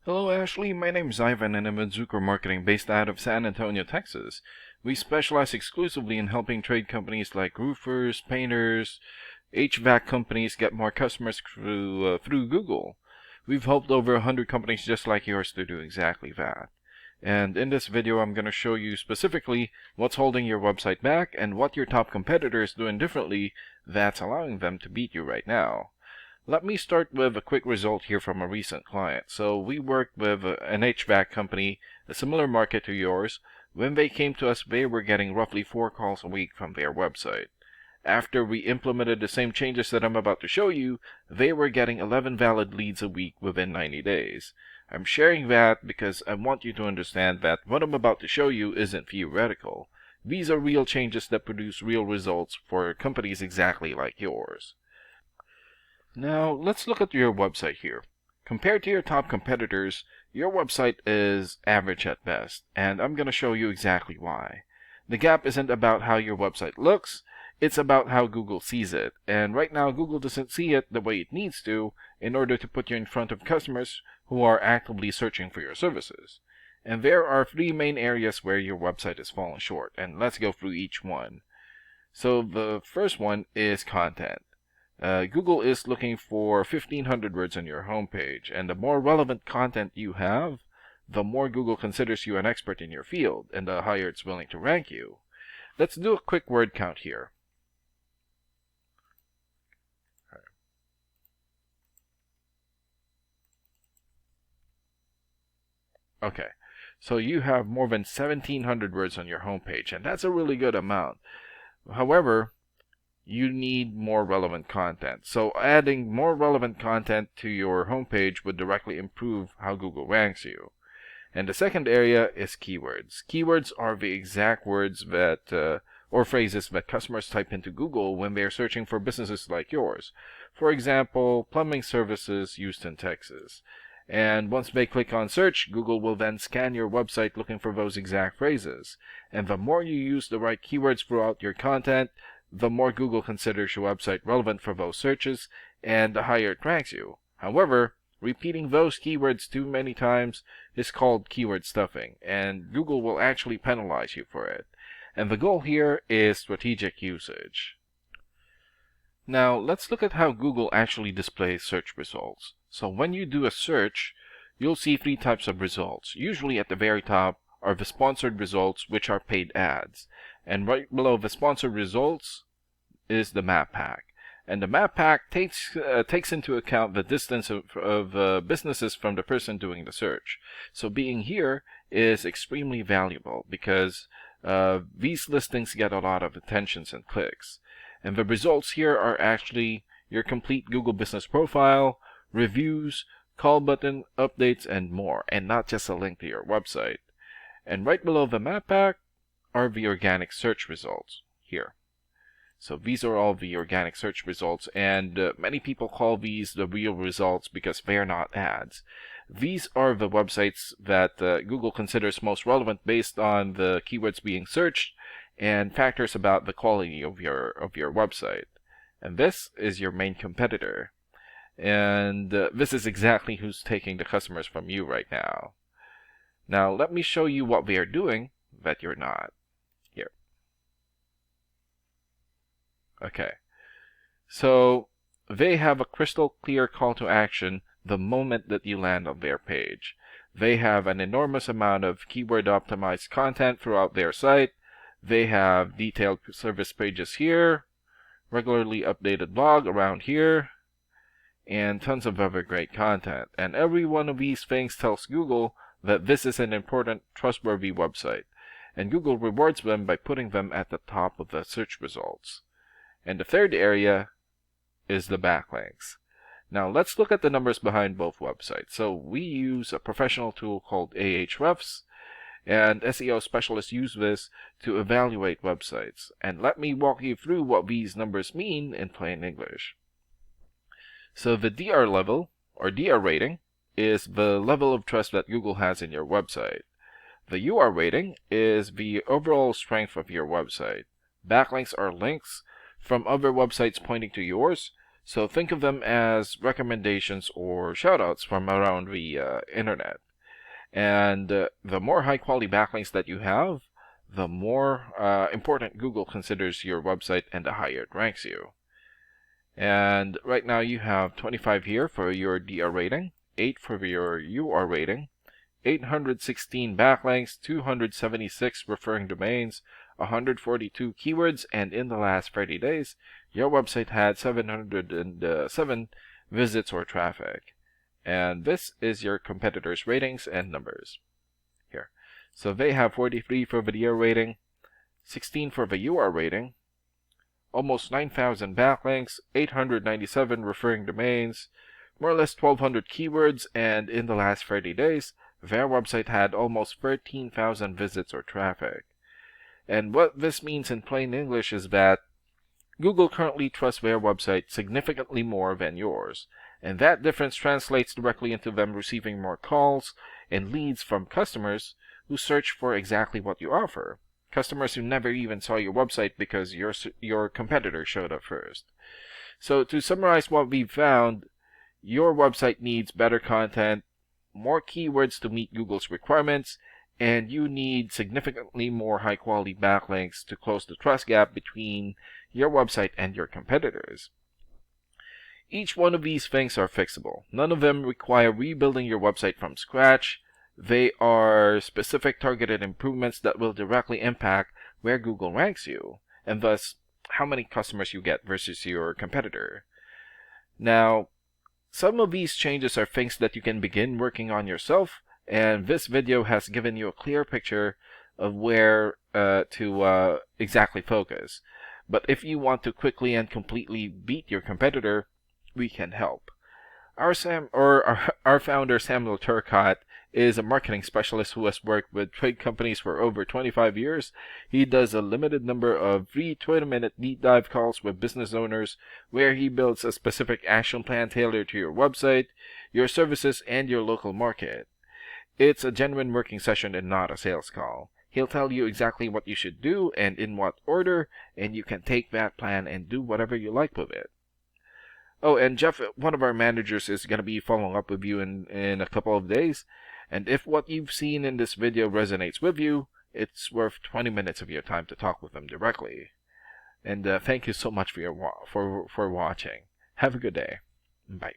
Hello, Ashley. My name's Ivan, and I'm with Zucker Marketing based out of San Antonio, Texas. We specialize exclusively in helping trade companies like roofers, painters, HVAC companies get more customers through Google. We've helped over 100 companies just like yours to do exactly that. And in this video, I'm going to show you specifically what's holding your website back and what your top competitor is doing differently that's allowing them to beat you right now. Let me start with a quick result here from a recent client. So we worked with an HVAC company, a similar market to yours. When they came to us, they were getting roughly 4 calls a week from their website. After we implemented the same changes that I'm about to show you, they were getting 11 valid leads a week within 90 days. I'm sharing that because I want you to understand that what I'm about to show you isn't theoretical. These are real changes that produce real results for companies exactly like yours. Now, let's look at your website here. Compared to your top competitors, your website is average at best, and I'm going to show you exactly why. The gap isn't about how your website looks, it's about how Google sees it. And right now, Google doesn't see it the way it needs to in order to put you in front of customers who are actively searching for your services. And there are 3 main areas where your website is falling short, and let's go through each one. So the first one is content. Google is looking for 1,500 words on your homepage, and the more relevant content you have, the more Google considers you an expert in your field, and the higher it's willing to rank you. Let's do a quick word count here. Okay, so you have more than 1,700 words on your homepage, and that's a really good amount. However, you need more relevant content. So adding more relevant content to your homepage would directly improve how Google ranks you. And the second area is keywords. Keywords are the exact words that or phrases that customers type into Google when they're searching for businesses like yours. For example, plumbing services, Houston, Texas. And once they click on search, Google will then scan your website looking for those exact phrases. And the more you use the right keywords throughout your content, the more Google considers your website relevant for those searches, and the higher it ranks you. However, repeating those keywords too many times is called keyword stuffing, and Google will actually penalize you for it. And the goal here is strategic usage. Now, let's look at how Google actually displays search results. So when you do a search, you'll see 3 types of results. Usually at the very top are the sponsored results, which are paid ads. And right below the sponsored results is the map pack. And the map pack takes into account the distance of businesses from the person doing the search. So being here is extremely valuable because these listings get a lot of attentions and clicks. And the results here are actually your complete Google business profile, reviews, call button, updates, and more, and not just a link to your website. And right below the map pack are the organic search results here. So these are all the organic search results, and many people call these the real results because they're not ads. These are the websites that Google considers most relevant based on the keywords being searched and factors about the quality of your website. And this is your main competitor. And this is exactly who's taking the customers from you right now. Now let me show you what they are doing that you're not. Here. Okay. So they have a crystal clear call to action the moment that you land on their page. They have an enormous amount of keyword optimized content throughout their site. They have detailed service pages here, regularly updated blog around here, and tons of other great content. And every one of these things tells Google that this is an important, trustworthy website. And Google rewards them by putting them at the top of the search results. And the third area is the backlinks. Now let's look at the numbers behind both websites. So we use a professional tool called Ahrefs, and SEO specialists use this to evaluate websites. And let me walk you through what these numbers mean in plain English. So the DR level, or DR rating, is the level of trust that Google has in your website. The UR rating is the overall strength of your website. Backlinks are links from other websites pointing to yours, So think of them as recommendations or shoutouts from around the internet. And the more high quality backlinks that you have, the more important Google considers your website and the higher it ranks you. And right now you have 25 here for your DR rating, 8 for your UR rating, 816 backlinks, 276 referring domains, 142 keywords, and in the last 30 days, your website had 707 visits or traffic. And this is your competitors' ratings and numbers. Here. So they have 43 for video rating, 16 for the UR rating, almost 9,000 backlinks, 897 referring domains, more or less 1,200 keywords, and in the last 30 days, their website had almost 13,000 visits or traffic. And what this means in plain English is that Google currently trusts their website significantly more than yours, and that difference translates directly into them receiving more calls and leads from customers who search for exactly what you offer. Customers who never even saw your website because your competitor showed up first. So to summarize what we've found, your website needs better content, more keywords to meet Google's requirements, and you need significantly more high-quality backlinks to close the trust gap between your website and your competitors. Each one of these things are fixable. None of them require rebuilding your website from scratch. They are specific targeted improvements that will directly impact where Google ranks you, and thus how many customers you get versus your competitor. Now, some of these changes are things that you can begin working on yourself, and this video has given you a clear picture of where to exactly focus. But if you want to quickly and completely beat your competitor, we can help. Our founder, Samuel Turcott, is a marketing specialist who has worked with trade companies for over 25 years. He does a limited number of free 20-minute deep dive calls with business owners where he builds a specific action plan tailored to your website, your services, and your local market. It's a genuine working session and not a sales call. He'll tell you exactly what you should do and in what order, and you can take that plan and do whatever you like with it. Oh, and Jeff, one of our managers, is going to be following up with you in a couple of days. And if what you've seen in this video resonates with you, it's worth 20 minutes of your time to talk with them directly. And thank you so much for watching. Have a good day. Bye.